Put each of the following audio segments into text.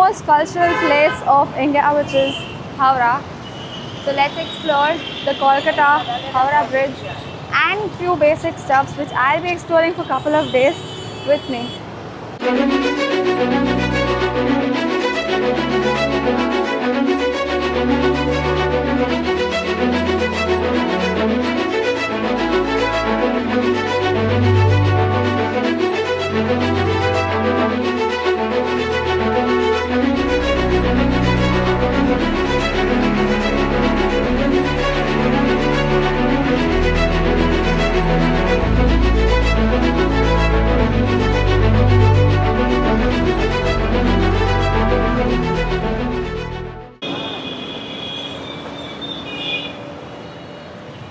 most cultural place of India, which is Howrah. So let's explore the Kolkata Howrah Bridge and few basic stuffs which I'll be exploring for a couple of days with me.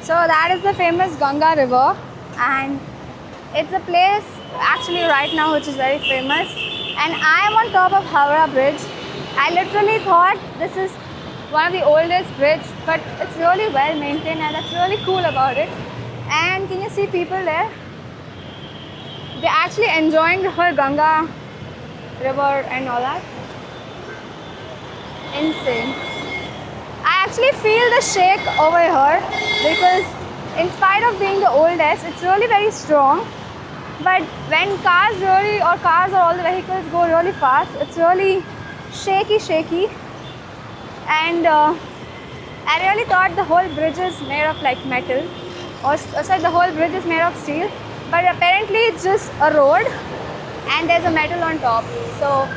So that is the famous Ganga river, and it's a place actually right now which is very famous, and I am on top of Howrah Bridge. I literally thought this is one of the oldest bridge, but it's really well maintained and that's really cool about it. And can you see people there? They're actually enjoying the whole Ganga river and all that. Insane. I actually feel the shake over here because in spite of being the oldest, it's really very strong. But when cars or all the vehicles go really fast, it's really shaky. And I really thought the whole bridge is made of like metal, or sorry, the whole bridge is made of steel. But apparently it's just a road and there's a metal on top. So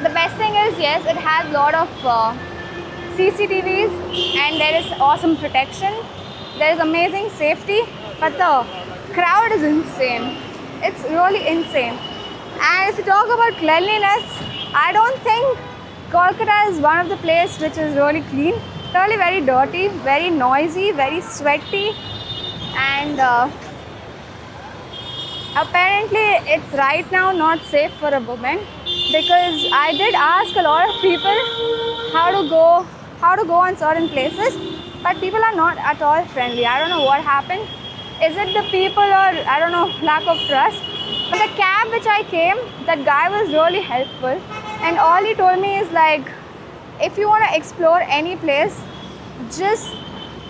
the best thing is, yes, it has a lot of CCTVs and there is awesome protection. There is amazing safety, but the crowd is insane. It's really insane. And if you talk about cleanliness, I don't think Kolkata is one of the places which is really clean. Really very dirty, very noisy, very sweaty, and apparently it's right now not safe for a woman, because I did ask a lot of people how to go on certain places, but people are not at all friendly. I don't know what happened. Is it the people, or I don't know, lack of trust? But the cab which I came, that guy was really helpful, and all he told me is like, if you want to explore any place, just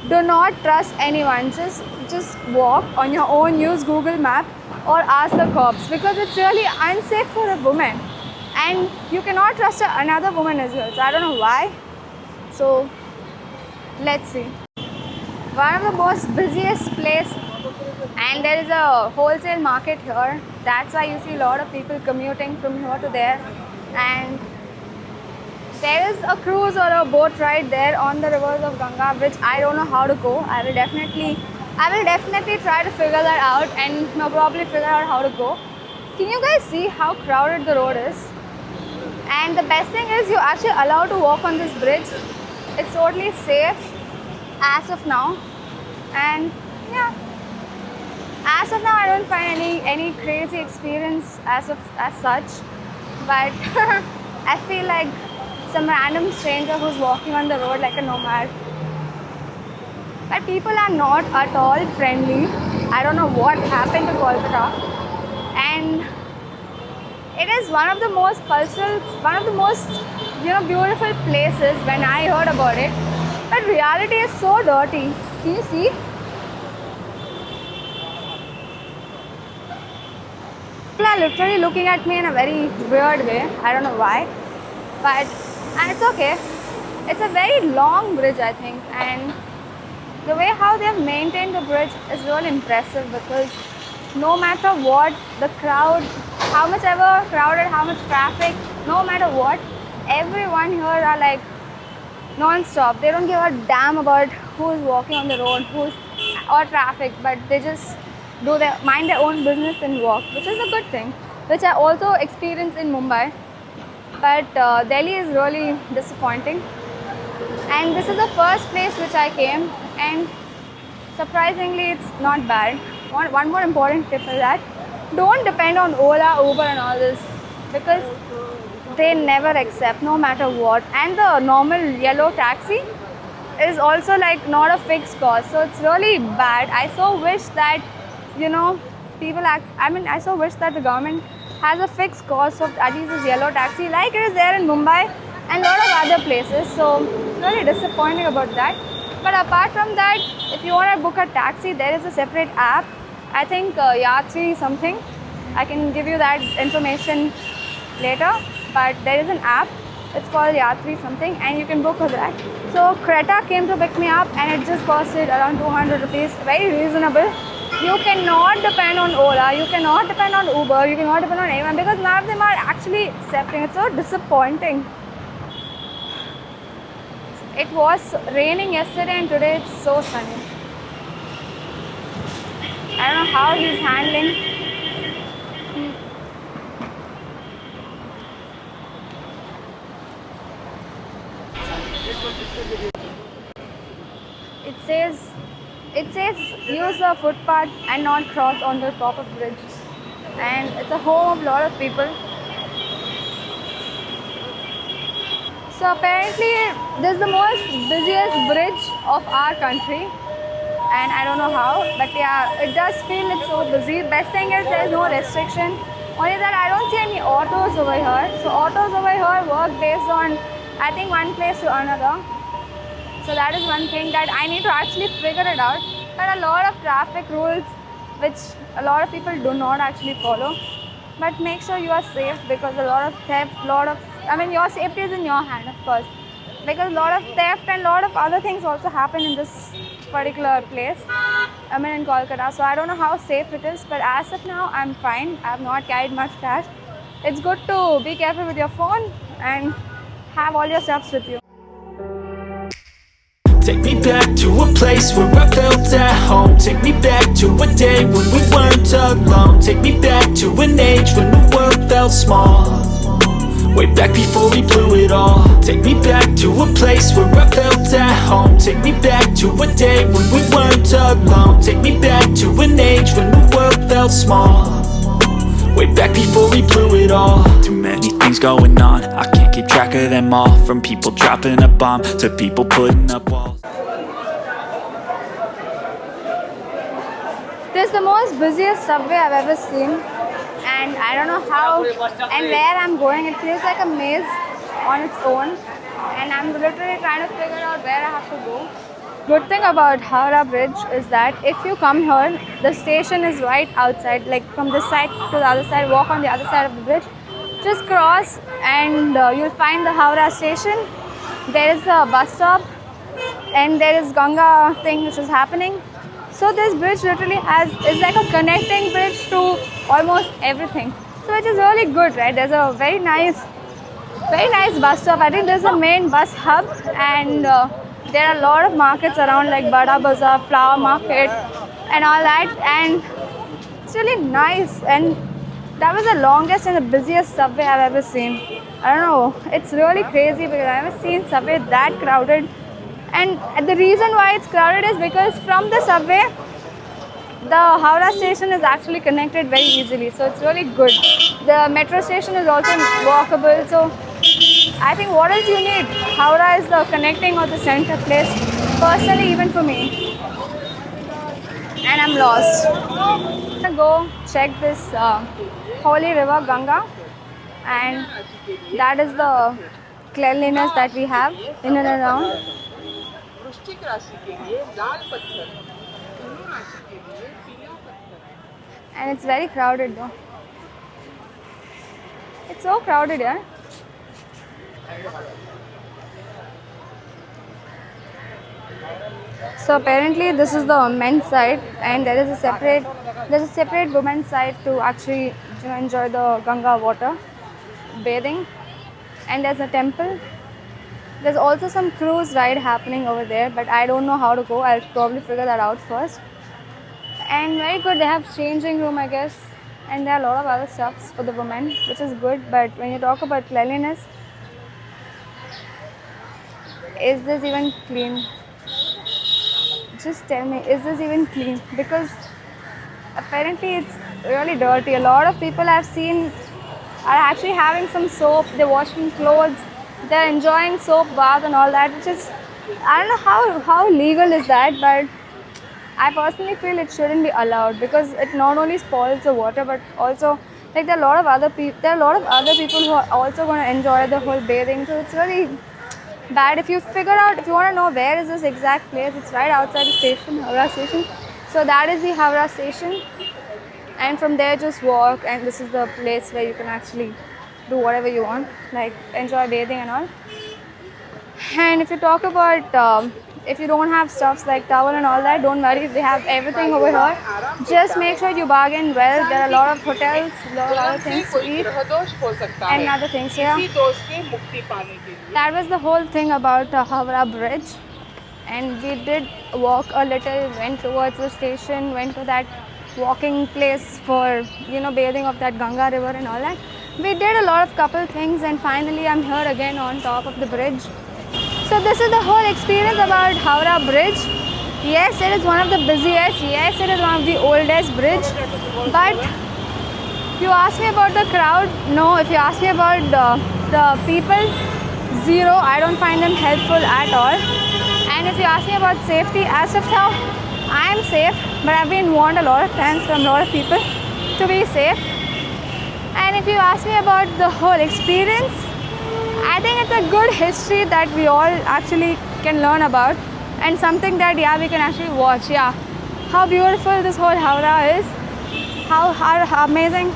do not trust anyone. Just walk on your own, use Google Map or ask the cops, because it's really unsafe for a woman and you cannot trust another woman as well. So I don't know why. So let's see. One of the most busiest place, and there is a wholesale market here. That's why you see a lot of people commuting from here to there. And there is a cruise or a boat ride there on the rivers of Ganga, which I don't know how to go. I will definitely try to figure that out and probably figure out how to go. Can you guys see how crowded the road is? And the best thing is you're actually allowed to walk on this bridge. It's totally safe as of now. And yeah, as of now I don't find any crazy experience as such. But I feel like some random stranger who's walking on the road like a nomad. But people are not at all friendly. I don't know what happened to Kolkata. And it is one of the most cultural, one of the most beautiful places when I heard about it. But reality is so dirty. Can you see? People are literally looking at me in a very weird way. I don't know why. And it's okay. It's a very long bridge, I think, and the way how they have maintained the bridge is really impressive, because no matter what, the crowd, how much ever crowded, how much traffic, no matter what, everyone here are like non-stop. They don't give a damn about who's walking on the road, or traffic, but they just mind their own business and walk, which is a good thing, which I also experienced in Mumbai. But Delhi is really disappointing, and this is the first place which I came, and surprisingly it's not bad. One more important tip is that don't depend on Ola, Uber and all this, because they never accept no matter what. And the normal yellow taxi is also like not a fixed cost, so it's really bad. I so wish that I so wish that the government has a fixed cost of at least this yellow taxi, like it is there in Mumbai and a lot of other places. So it's really disappointing about that. But apart from that, if you want to book a taxi, there is a separate app. I think Yatri something. I can give you that information later. But there is an app. It's called Yatri something, and you can book for that. So Creta came to pick me up, and it just costed around 200 rupees. Very reasonable. You cannot depend on Ola. You cannot depend on Uber. You cannot depend on anyone because none of them are actually accepting. It's so disappointing. It was raining yesterday and today it's so sunny. I don't know how he's handling. It says use the footpath and not cross on the top of bridge. And it's a home of a lot of people. So apparently this is the most busiest bridge of our country, and I don't know how, but yeah, it does feel it's so busy. Best thing is there's no restriction. Only that I don't see any autos over here. So autos over here work based on, I think, one place to another. So that is one thing that I need to actually figure it out. But a lot of traffic rules which a lot of people do not actually follow. But make sure you are safe because a lot of theft, your safety is in your hand, of course. Because a lot of theft and a lot of other things also happen in this particular place. In Kolkata. So I don't know how safe it is, but as of now, I'm fine. I have not carried much cash. It's good to be careful with your phone and have all your stuffs with you. Take me back to a place where I felt at home. Take me back to a day when we weren't alone. Take me back to an age when the world felt small. Way back before we blew it all. Take me back to a place where I felt at home. Take me back to a day when we weren't alone. Take me back to an age when the world felt small. Way back before we blew it all. Too many things going on, I can't keep track of them all. From people dropping a bomb to people putting up walls. This is the most busiest subway I've ever seen, and I don't know how and where I'm going. It feels like a maze on its own, and I'm literally trying to figure out where I have to go. Good thing about Howrah Bridge is that if you come here, the station is right outside, like from this side to the other side, walk on the other side of the bridge. Just cross and you'll find the Howrah station. There is a bus stop and there is Ganga thing which is happening. So this bridge literally is like a connecting bridge to almost everything. So which is really good, right? There's a very nice bus stop. I think there's a main bus hub and there are a lot of markets around like Bada Bazaar, Flower Market and all that, and it's really nice. And that was the longest and the busiest subway I've ever seen. I don't know, it's really crazy because I've never seen subway that crowded. And the reason why it's crowded is because from the subway, the Howrah station is actually connected very easily, so it's really good. The metro station is also walkable, so I think what else you need? Howrah is the connecting or the center place, personally even for me. And I'm lost. I'm gonna go check this holy river Ganga, and that is the cleanliness that we have in and around. And it's very crowded though. It's so crowded here. So apparently this is the men's side and there's a separate women's side to actually enjoy the Ganga water bathing. And there's a temple. There's also some cruise ride happening over there, but I don't know how to go. I'll probably figure that out first. And very good, they have changing room, I guess, and there are a lot of other stuffs for the women, which is good. But when you talk about cleanliness, is this even clean? Just tell me, is this even clean? Because apparently it's really dirty. A lot of people I've seen are actually having some soap, they're washing clothes, they're enjoying soap bath and all that, which is, I don't know how legal is that, but I personally feel it shouldn't be allowed because it not only spoils the water but also Like there are a lot of other people. There are a lot of other people who are also going to enjoy the whole bathing. So it's really bad. If you want to know where is this exact place, it's right outside the station, Howrah station. So that is the Howrah station, and from there just walk, and this is the place where you can actually do whatever you want, like enjoy bathing and all. And if you talk about if you don't have stuffs like towel and all that, don't worry, they have everything over here. Just make sure you bargain well. There are a lot of hotels, a lot of other things to eat and other things. Yeah, that was the whole thing about Howrah Bridge. And we did walk a little, went towards the station, went to that walking place for, you know, bathing of that Ganga river and all that. We did a lot of couple things, and finally I'm here again on top of the bridge. So this is the whole experience about Howrah Bridge. Yes, it is one of the busiest. Yes, it is one of the oldest bridge. But you ask me about the crowd, no. If you ask me about the people, zero. I don't find them helpful at all. And if you ask me about safety, as of now, I am safe. But I've been warned a lot of times from a lot of people to be safe. And if you ask me about the whole experience, I think it's a good history that we all actually can learn about, and something that, yeah, we can actually watch. Yeah, how beautiful this whole Howrah is, how amazing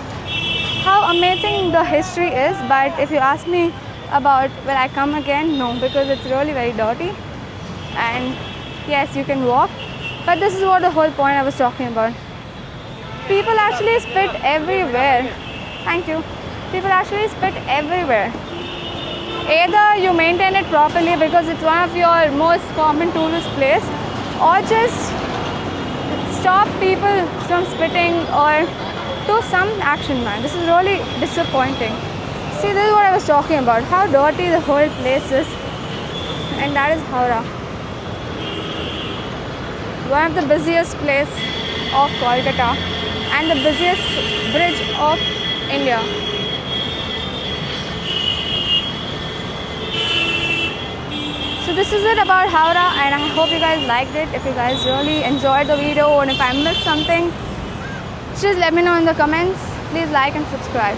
the history is. But if you ask me about will I come again, no, because it's really very dirty. And yes, you can walk, but this is what the whole point I was talking about. People actually spit everywhere. Thank you. People actually spit everywhere. Either you maintain it properly because it's one of your most common tourist place, or just stop people from spitting or do some action, man. This is really disappointing. See, this is what I was talking about, how dirty the whole place is. And that is Howrah, one of the busiest place of Kolkata and the busiest bridge of India. So this is it about Howrah, and I hope you guys liked it. If you guys really enjoyed the video, and if I missed something, just let me know in the comments. Please like and subscribe.